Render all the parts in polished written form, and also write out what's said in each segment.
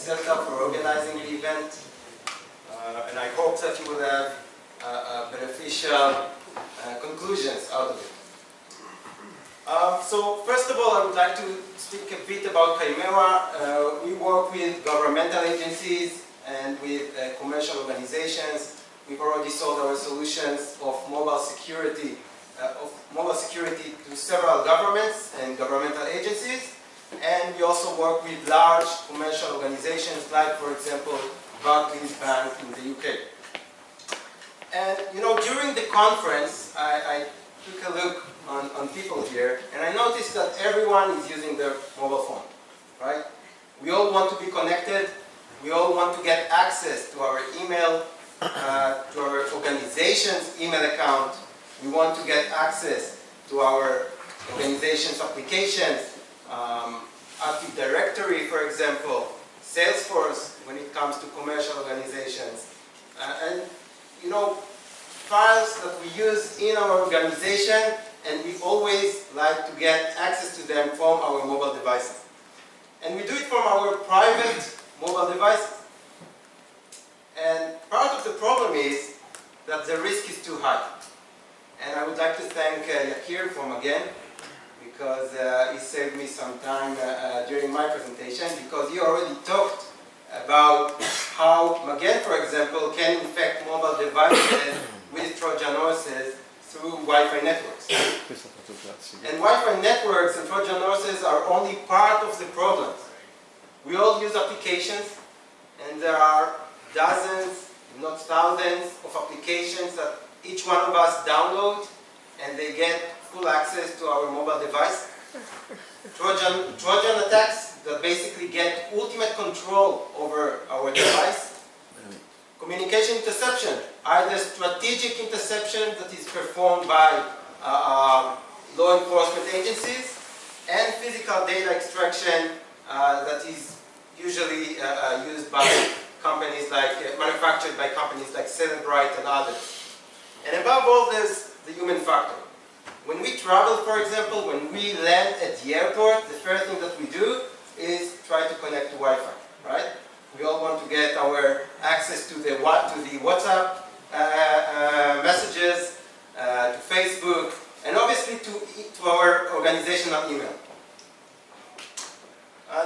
Selta for organizing the event. And I hope that you will have beneficial conclusions out of it. So first of all, I would like to speak a bit about Kaymera. We work with governmental agencies and with commercial organizations. We've already sold our solutions of mobile security to several governments and governmental agencies. And we also work with large commercial organizations like, for example, Barclays Bank in the UK. And you know, during the conference, I took a look on people here, and I noticed that everyone is using their mobile phone, right? We all want to be connected. We all want to get access to our email, to our organization's email account. We want to get access to our organization's applications, Active Directory, for example, Salesforce when it comes to commercial organizations. And you know, files that we use in our organization, and we always like to get access to them from our mobile devices. And we do it from our private mobile devices. And part of the problem is that the risk is too high. And I would like to thank Yaar from again, because he saved me some time during my presentation, because he already talked about how Magen, for example, can infect mobile devices with Trojan horses through Wi-Fi networks. And Wi-Fi networks and Trojan horses are only part of the problems. We all use applications, and there are dozens, if not thousands, of applications that each one of us download, and they get full access to our mobile device. Trojan attacks that basically get ultimate control over our device. Communication interception, either strategic interception that is performed by law enforcement agencies, and physical data extraction that is usually used by companies like, manufactured by companies like Celebrite and others. And above all, there's the human factor. When we travel, for example, when we land at the airport, the first thing that we do is try to connect to Wi-Fi, right? We all want to get our access to the WhatsApp messages, to Facebook, and obviously to our organizational email.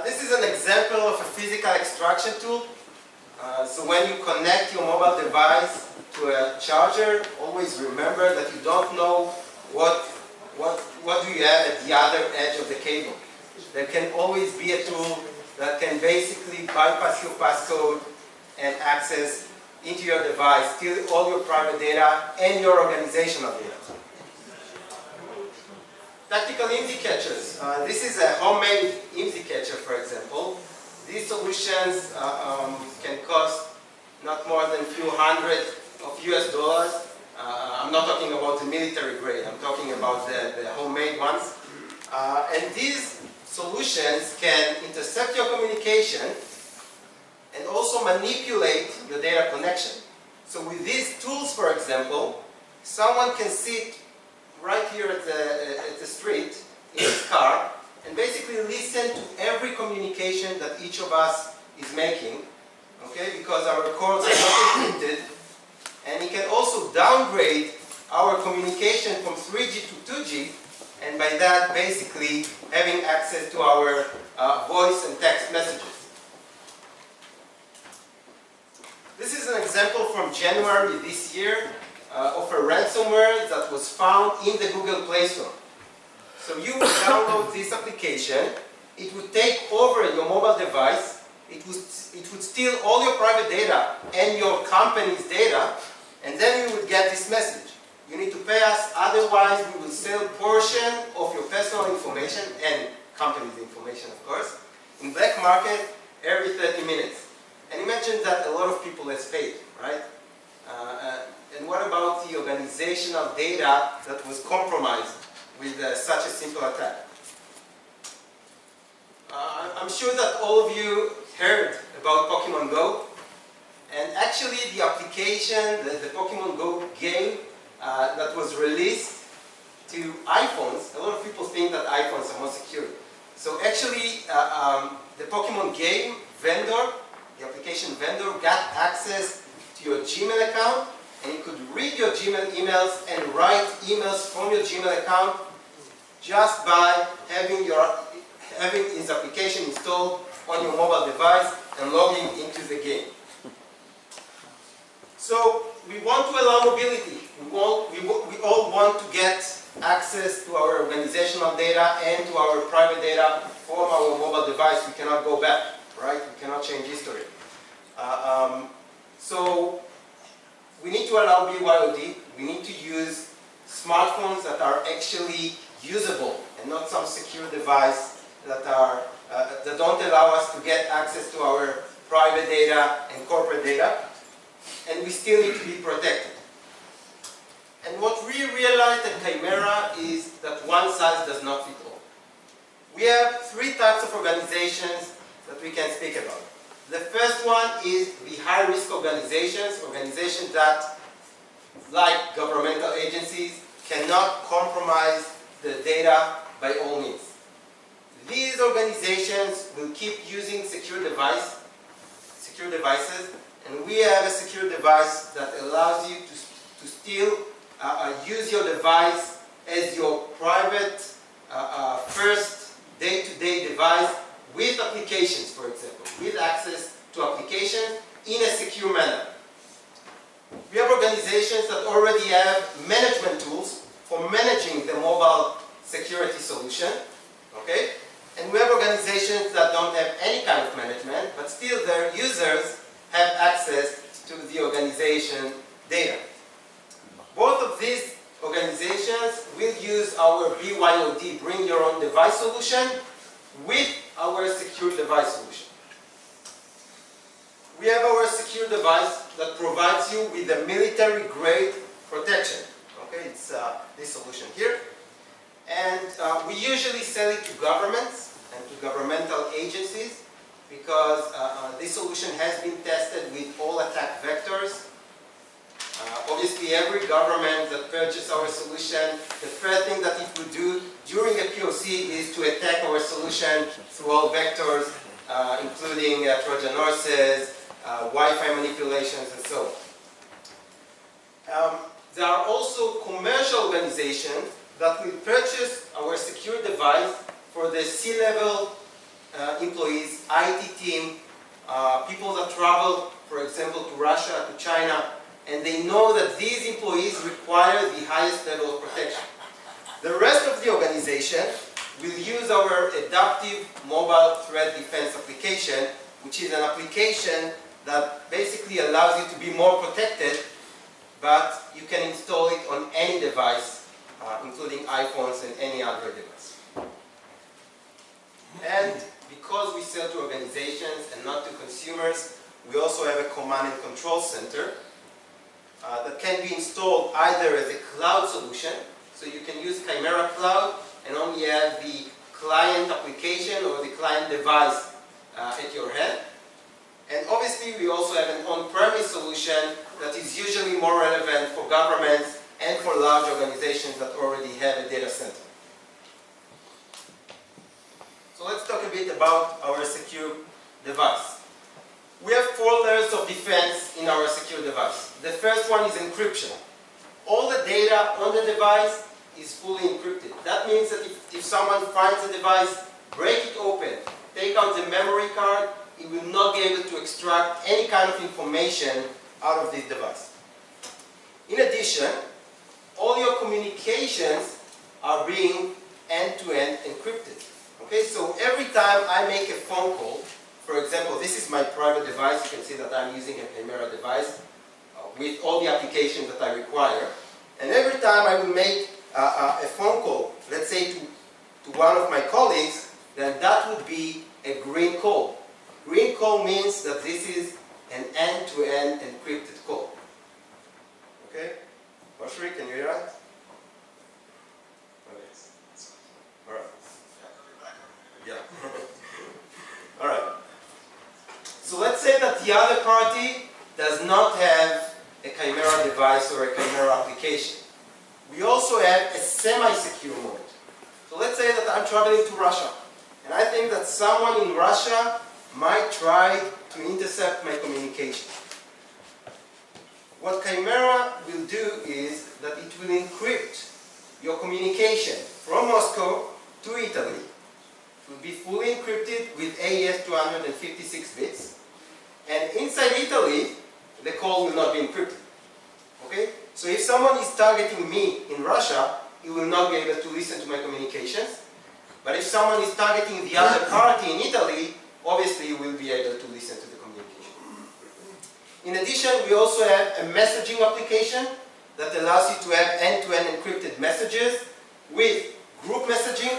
This is an example of a physical extraction tool. So when you connect your mobile device to a charger, always remember that you don't know what do you have at the other edge of the cable. There can always be a tool that can basically bypass your passcode and access into your device, steal all your private data and your organizational data. Tactical IMSI catchers. This is a homemade IMSI catcher, for example. These solutions can cost not more than a few hundred of US$. I'm not talking about the military grade, I'm talking about the homemade ones. And these solutions can intercept your communication and also manipulate your data connection. So with these tools, for example, someone can sit right here at the street in his car and basically listen to every communication that each of us is making, okay, because our calls are not encrypted. And he can also downgrade our communication from 3G to 2G, and by that basically having access to our voice and text messages. This is an example from January this year of a ransomware that was found in the Google Play Store. So you would download this application, it would take over your mobile device, it would steal all your private data and your company's data, and then you would get this message. You need to pay us, otherwise we will sell a portion of your personal information and company's information, of course, in black market every 30 minutes. And imagine that a lot of people has paid, right? And what about the organizational data that was compromised with such a simple attack? I'm sure that all of you heard about Pokemon Go. And actually the application, the Pokemon Go game that was released to iPhones, a lot of people think that iPhones are more secure. So actually the Pokemon game vendor application vendor got access to your Gmail account, and he could read your Gmail emails and write emails from your Gmail account just by having his application installed on your mobile device and logging into the game. So we want to allow mobility. We all want to get access to our organizational data and to our private data from our mobile device. We cannot go back, right? We cannot change history. So we need to allow BYOD. We need to use smartphones that are actually usable and not some secure device that don't allow us to get access to our private data and corporate data. And we still need to be protected. And what we realized at Kaymera is that one size does not fit all. We have three types of organizations that we can speak about. The first one is the high-risk organizations that, like governmental agencies, cannot compromise the data by all means. These organizations will keep using secure devices, and we have a secure device that allows you to still use your device as your private first day-to-day device with applications, for example, with access to applications in a secure manner. We have organizations that already have management tools for managing the mobile security solution, okay? And we have organizations that don't have any kind of management, but still their users have access to the organization data. Both of these organizations will use our BYOD, Bring Your Own Device solution, with our secure device solution. We have our secure device that provides you with a military-grade protection. Okay, it's this solution here. And we usually sell it to governments and to governmental agencies because this solution has been tested with all attack vectors. Obviously, every government that purchases our solution, the first thing that it would do during a POC is to attack our solution through all vectors, including Trojan horses, Wi-Fi manipulations, and so on. There are also commercial organizations that will purchase our secure device for the C-level employees, IT team, people that travel, for example, to Russia, to China, and they know that these employees require the highest level of protection. The rest of the organization will use our adaptive mobile threat defense application, which is an application that basically allows you to be more protected, but you can install it on any device, including iPhones and any other device. And because we sell to organizations and not to consumers, we also have a command and control center that can be installed either as a cloud solution, so you can use Kaymera Cloud and only have the client application or the client device at your hand. And obviously we also have an on-premise solution that is usually more relevant for governments and for large organizations that already have a data center. So let's talk a bit about our secure device. We have 4 layers of defense in our secure device. The first one is encryption. All the data on the device is fully encrypted. That means that if someone finds the device, break it open, take out the memory card, it will not be able to extract any kind of information out of this device. In addition, all your communications are being end-to-end encrypted. Okay, so every time I make a phone call, for example, this is my private device. You can see that I'm using a Kaymera device with all the applications that I require. And every time I will make a phone call, let's say to one of my colleagues, then that would be a green call. Green call means that this is an end-to-end encrypted call. Okay? Oshri, can you hear that? Okay. All right. Yeah. All right. So let's say that the other party does not have a Kaymera device or a Kaymera application. We also have a semi-secure mode. So let's say that I'm traveling to Russia, and I think that someone in Russia might try to intercept my communication. What Kaymera will do is that it will encrypt your communication from Moscow to Italy. It will be fully encrypted with AES 256 bits. And inside Italy, the call will not be encrypted. Okay? So if someone is targeting me in Russia, he will not be able to listen to my communications. But if someone is targeting the other party in Italy, obviously he will be able to listen to the communication. In addition, we also have a messaging application that allows you to have end-to-end encrypted messages with group messaging,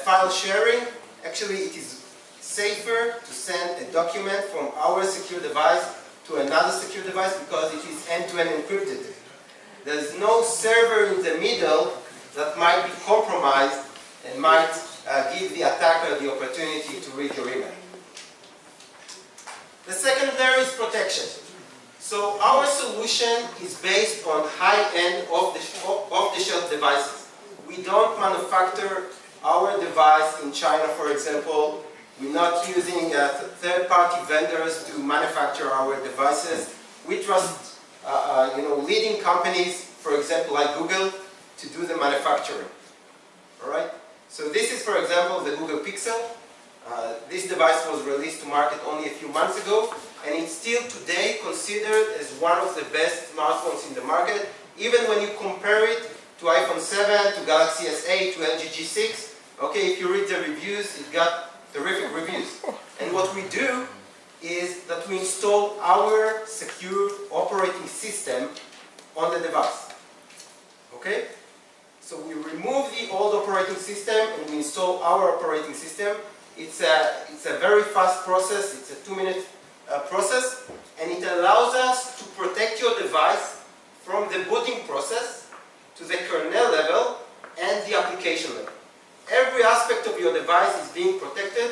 file sharing. Actually, it is safer to send a document from our secure device to another secure device because it is end-to-end encrypted. There is no server in the middle that might be compromised and might give the attacker the opportunity to read your email. The second layer is protection. So our solution is based on high-end off-the-shelf devices. We don't manufacture our device in China, for example. We're not using third-party vendors to manufacture our devices. We trust leading companies, for example, like Google, to do the manufacturing. All right? So this is, for example, the Google Pixel. This device was released to market only a few months ago, and it's still today considered as one of the best smartphones in the market, even when you compare it to iPhone 7, to Galaxy S8, to LG G6. Okay, if you read the reviews, it got terrific reviews. And what we do is that we install our secure operating system on the device. Okay? So we remove the old operating system and we install our operating system. It's a very fast process. It's a 2-minute process, and it allows us to protect your device from the booting process to the kernel level and the application level. Every aspect of your device is being protected,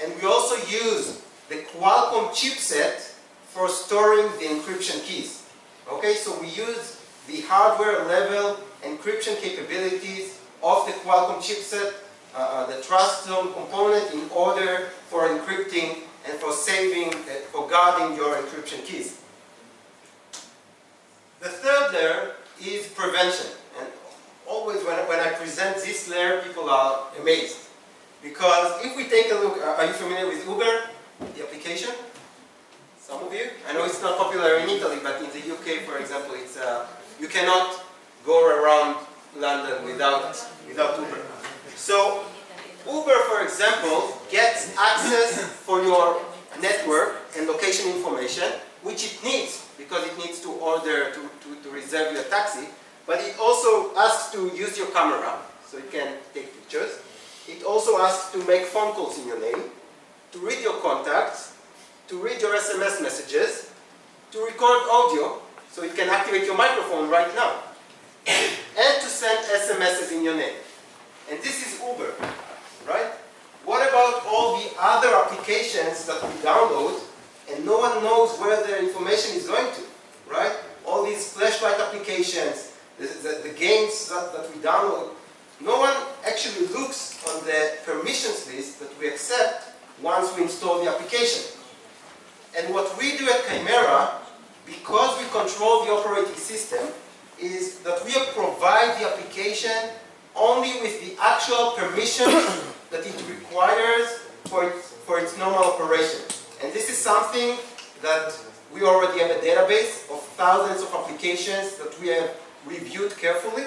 and we also use the Qualcomm chipset for storing the encryption keys. Okay, so we use the hardware level encryption capabilities of the Qualcomm chipset, the trust zone component, in order for encrypting and for saving, for guarding your encryption keys. The third layer is prevention. And always when I present this layer, people are amazed. Because if we take a look, are you familiar with Uber, the application? Some of you? I know it's not popular in Italy, but in the UK, for example, it's, you cannot go around London without Uber. So Uber, for example, gets access for your network and location information, which it needs, because it needs to order, to reserve your taxi, but it also asks to use your camera, so you can take pictures. It also asks to make phone calls in your name, to read your contacts, to read your SMS messages, to record audio, so you can activate your microphone right now, and to send SMSs in your name. And this is Uber, right? What about all the other applications that we download and no one knows where their information is going to, right? All these flashlight applications, the games that we download, no one actually looks on the permissions list that we accept once we install the application. And what we do at Kaymera, because we control the operating system, is that we provide the application only with the actual permission that it requires for its normal operation. And this is something that we already have a database of thousands of applications that we have reviewed carefully.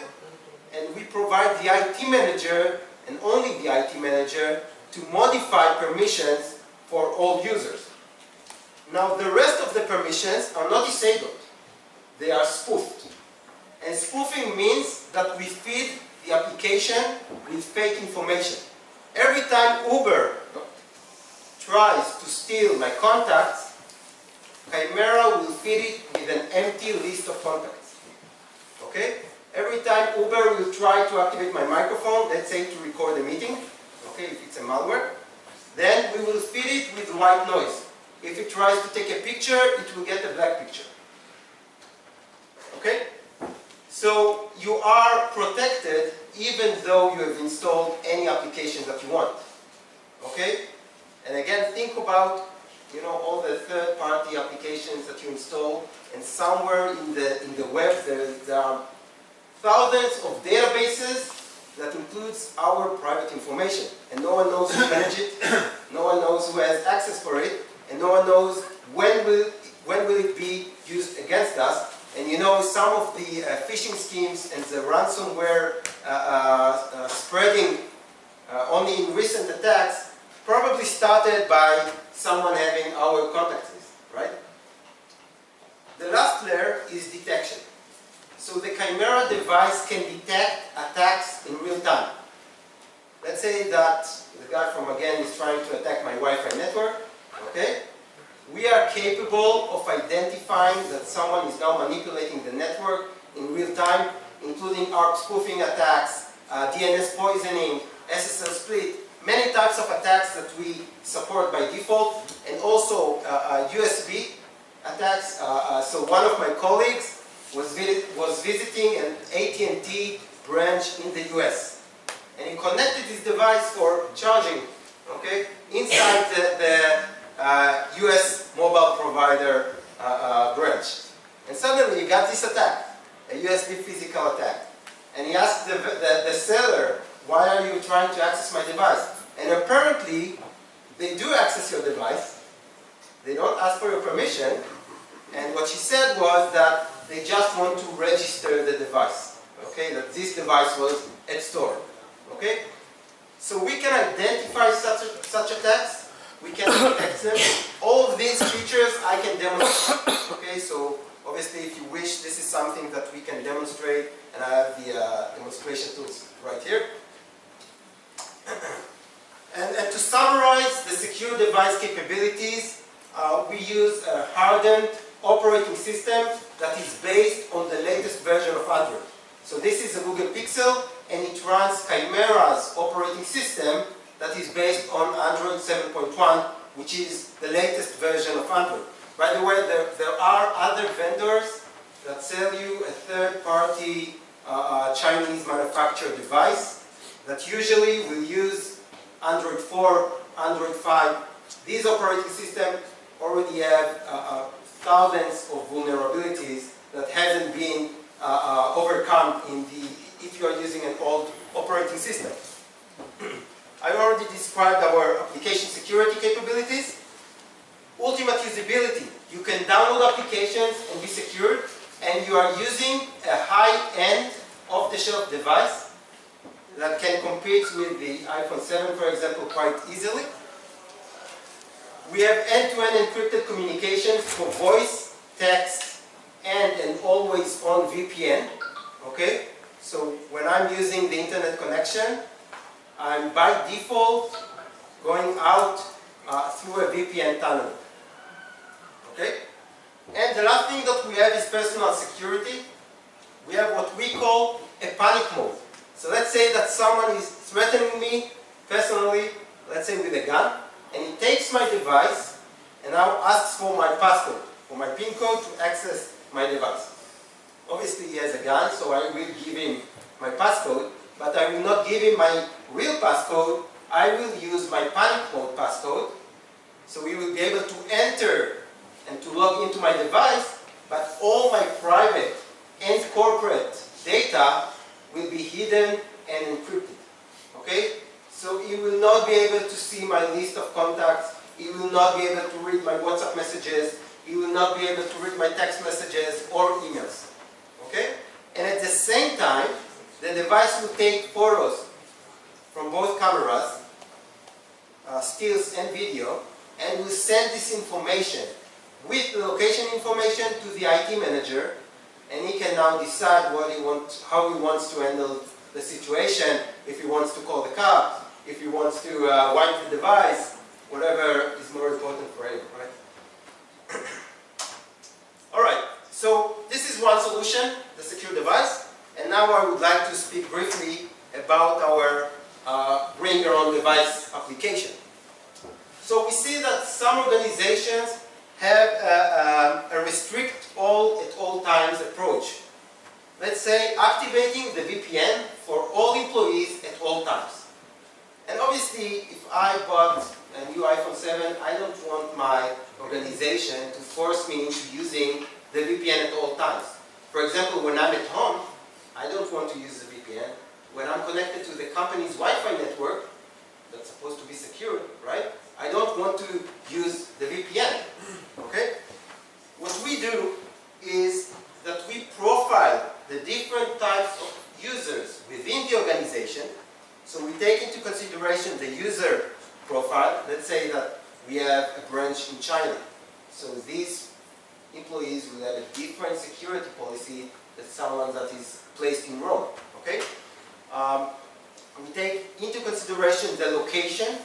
And we provide the IT manager, and only the IT manager, to modify permissions for all users. Now, the rest of the permissions are not disabled. They are spoofed. And spoofing means that we feed the application with fake information. Every time Uber tries to steal my contacts, Kaymera will feed it with an empty list of contacts. Okay? Every time Uber will try to activate my microphone, let's say to record a meeting, okay, if it's a malware, then we will feed it with white noise. If it tries to take a picture, it will get a black picture. Okay? So you are protected even though you have installed any application that you want. Okay? And again, think about all the third-party applications that you install, and somewhere in the web there are thousands of databases that includes our private information, and no one knows who manage it, no one knows who has access for it, and no one knows when will it be used against us. And some of the phishing schemes and the ransomware spreading only in recent attacks probably started by someone having our contact list, right? The last layer is detection. So the Kaymera device can detect attacks in real time. Let's say that the guy from again is trying to attack my Wi-Fi network, okay? We are capable of identifying that someone is now manipulating the network in real time, including ARP spoofing attacks, DNS poisoning, SSL split, many types of attacks that we support by default, and also USB attacks. So one of my colleagues was visiting an AT&T branch in the US, and he connected his device for charging, okay, inside the US mobile provider branch. And suddenly he got this attack, a USB physical attack. And he asked the seller, why are you trying to access my device? And apparently, they do access your device. They don't ask for your permission. And what she said was that they just want to register the device. Okay, that this device was at store. Okay? So we can identify such attacks. We can detect them. All of these features I can demonstrate. Okay, so obviously if you wish, this is something that we can demonstrate, and I have the demonstration tools right here. And to summarize the secure device capabilities, we use a hardened operating system that is based on the latest version of Android. So this is a Google Pixel, and it runs Kaymera's operating system that is based on Android 7.1, which is the latest version of Android. By the way, there are other vendors that sell you a third-party Chinese manufactured device that usually will use Android 4, Android 5. These operating systems already have thousands of vulnerabilities that hasn't been overcome if you are using an old operating system. I already described our application security capabilities. Ultimate usability. You can download applications and be secured, and you are using a high-end, off-the-shelf device that can compete with the iPhone 7, for example, quite easily. We have end-to-end encrypted communications for voice, text, and an always-on VPN. Okay? So when I'm using the internet connection, I'm by default going out through a VPN tunnel. Okay? And the last thing that we have is personal security. We have what we call a panic mode. So let's say that someone is threatening me personally, let's say with a gun, and he takes my device and now asks for my passcode, for my PIN code to access my device. Obviously he has a gun, so I will give him my passcode, but I will not give him my real passcode. I will use my panic mode passcode, so we will be able to enter and to log into my device, but all my private and corporate data will be hidden and encrypted. Okay? So he will not be able to see my list of contacts, he will not be able to read my WhatsApp messages, he will not be able to read my text messages or emails. Okay? And at the same time, the device will take photos from both cameras, stills and video, and will send this information with the location information to the IT manager, and he can now decide how he wants to handle the situation, if he wants to call the cops, if he wants to wipe the device, whatever is more important for him, right? Alright, so this is one solution, the secure device, and now I would like to speak briefly about our bring your own device application. So we see that some organizations have a restrict all at all times approach. Let's say activating the VPN for all employees at all times. And obviously, if I bought a new iPhone my organization to force me into using the VPN at all times. For example, when I'm at home, I don't want to use the VPN. When I'm connected to the company's Wi-Fi network, that's supposed to be secure, right? I don't want to use the VPN, okay? What we do is that we profile the different types of users within the organization. So we take into consideration the user profile. Let's say that we have a branch in China. So these employees will have a different security policy than someone that is placed in Rome, okay? We take into consideration the location,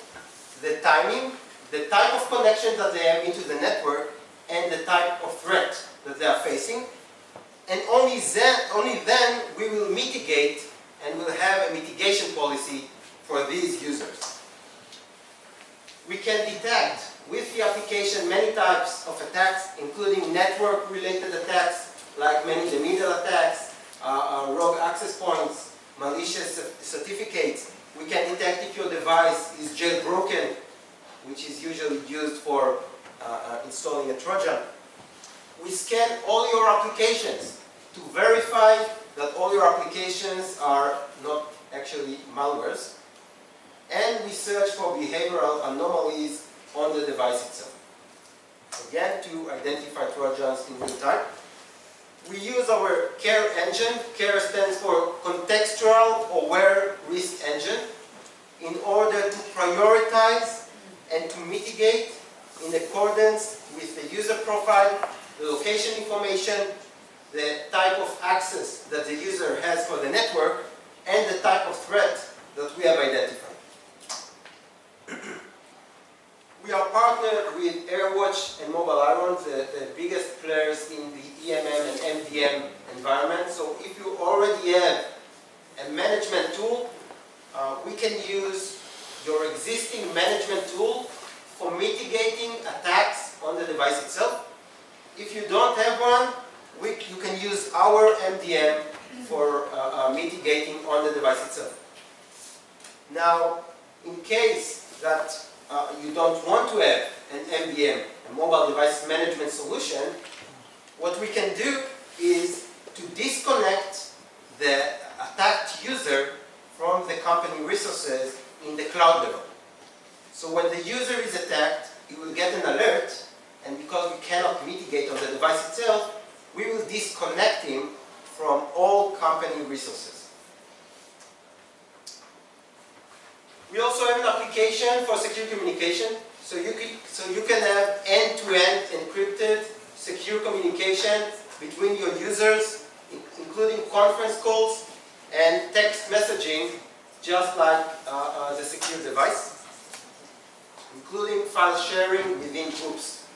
the timing, the type of connection that they have into the network, and the type of threat that they are facing. And only then we will mitigate and will have a mitigation policy for these users. We can detect with the application many types of attacks, including network-related attacks, like man-in-the-middle attacks, rogue access points, malicious certificates. We can detect if your device is jailbroken, which is usually used for installing a Trojan. We scan all your applications to verify that all your applications are not actually malwares. And we search for behavioral anomalies on the device itself. Again, to identify Trojans in real time. We use our CARE engine. CARE stands for Contextual Aware Risk Engine, in order to prioritize and to mitigate in accordance with the user profile, the location information, the type of access that the user has for the network, and the type of threat that we have identified. We are partnered with AirWatch and Mobile Iron, the biggest players in the EMM and MDM environment. So if you already have a management tool, we can use your existing management tool for mitigating attacks on the device itself. If you don't have one, you can use our MDM for mitigating on the device itself. Now, in case that you don't want to have an MDM, a mobile device management solution, what we can do is to disconnect the attacked user from the company resources in the cloud level. So when the user is attacked, he will get an alert, and because we cannot mitigate on the device itself, we will disconnect him from all company resources. We also have an application for secure communication. So you can have end-to-end encrypted secure communication between your users, including conference calls and text messaging, just like the secure device, including file sharing within groups.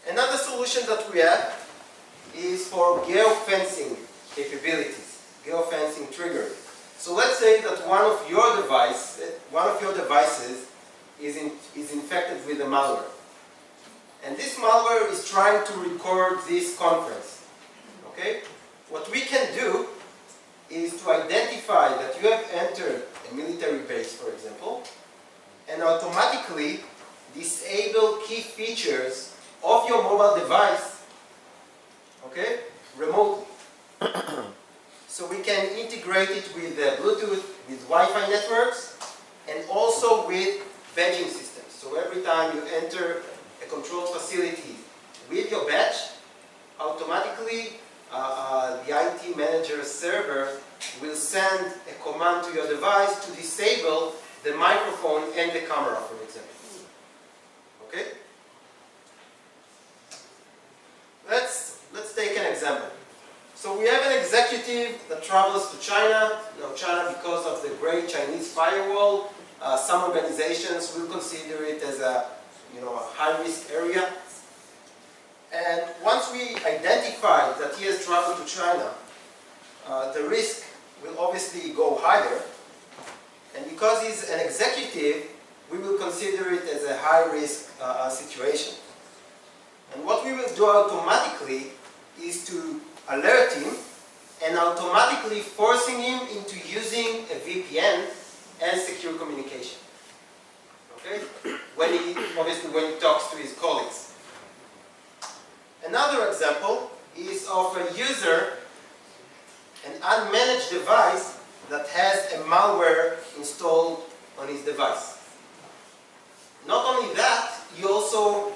Another solution that we have is for geofencing capabilities, geofencing triggering. So let's say that one of your devices is infected with a malware. And this malware is trying to record this conference. Okay? What we can do is to identify that you have entered a military base, for example, and automatically disable key features of your mobile device, okay, remotely. So we can integrate it with Bluetooth, with Wi-Fi networks, and also with badging systems. So every time you enter a controlled facility with your badge, automatically the IT manager server will send a command to your device to disable the microphone and the camera, for example. Okay? Let's take an example. So we have an executive that travels to China. Now China, because of the great Chinese firewall, some organizations will consider it as a high-risk area. And once we identify that he has traveled to China, the risk will obviously go higher. And because he's an executive, we will consider it as a high-risk situation. And what we will do automatically is to alert him and automatically forcing him into using a VPN and secure communication. Okay? obviously when he talks to his colleagues. Another example is of a user, an unmanaged device that has a malware installed on his device. Not only that, he also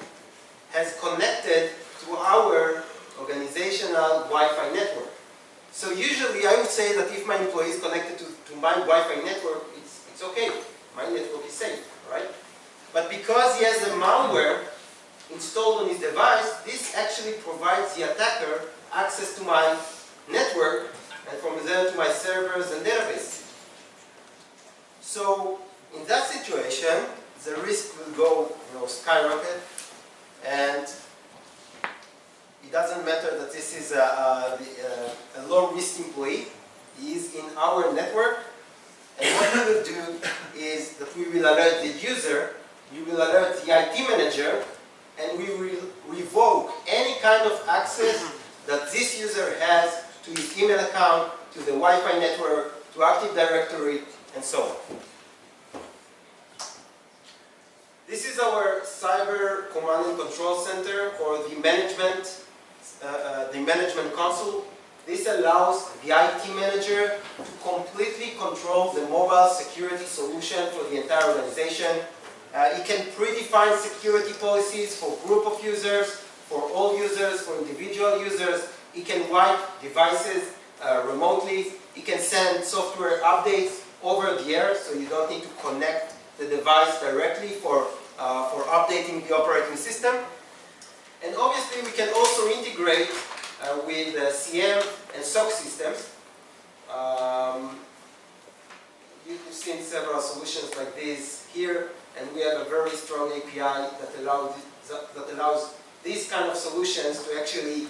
has connected to our organizational Wi-Fi network. So usually I would say that if my employee is connected to my Wi-Fi network, it's okay. My network is safe, right? But because he has a malware installed on his device, this actually provides the attacker access to my network and from there to my servers and database. So in that situation, the risk will go skyrocket, and it doesn't matter that this is a low-risk employee. He is in our network, and what we will do is that we will alert the user, we will alert the IT manager, and we will revoke any kind of access that this user has to his email account, to the Wi-Fi network, to Active Directory, and so on. This is our cyber command and control center for the management console. This allows the IT manager to completely control the mobile security solution for the entire organization. It can predefine security policies for group of users, for all users, for individual users. It can wipe devices remotely. It can send software updates over the air, so you don't need to connect the device directly for updating the operating system. And obviously we can also integrate with CM and SOC systems. You've seen several solutions like this here, and we have a very strong API that allows these kind of solutions to actually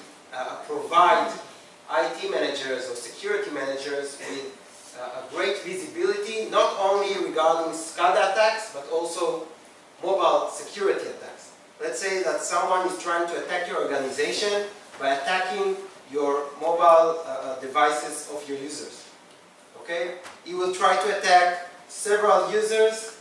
provide IT managers or security managers with a great visibility, not only regarding SCADA attacks, but also mobile security attacks. Let's say that someone is trying to attack your organization by attacking your mobile devices of your users. Okay? He will try to attack several users.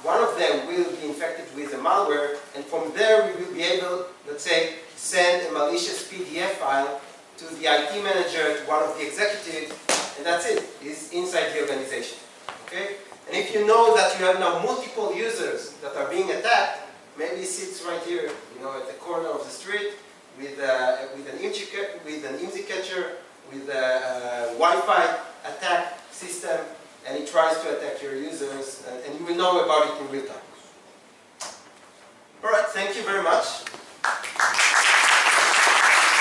One of them will be infected with a malware, and from there we will be able, let's say, send a malicious PDF file to the IT manager, to one of the executives, and that's it. It's inside the organization. Okay? And if you know that you have now multiple users that are being attacked, maybe it sits right here, at the corner of the street with an IMSI catcher, with a Wi-Fi attack system, and it tries to attack your users, and you will know about it in real time. All right, thank you very much.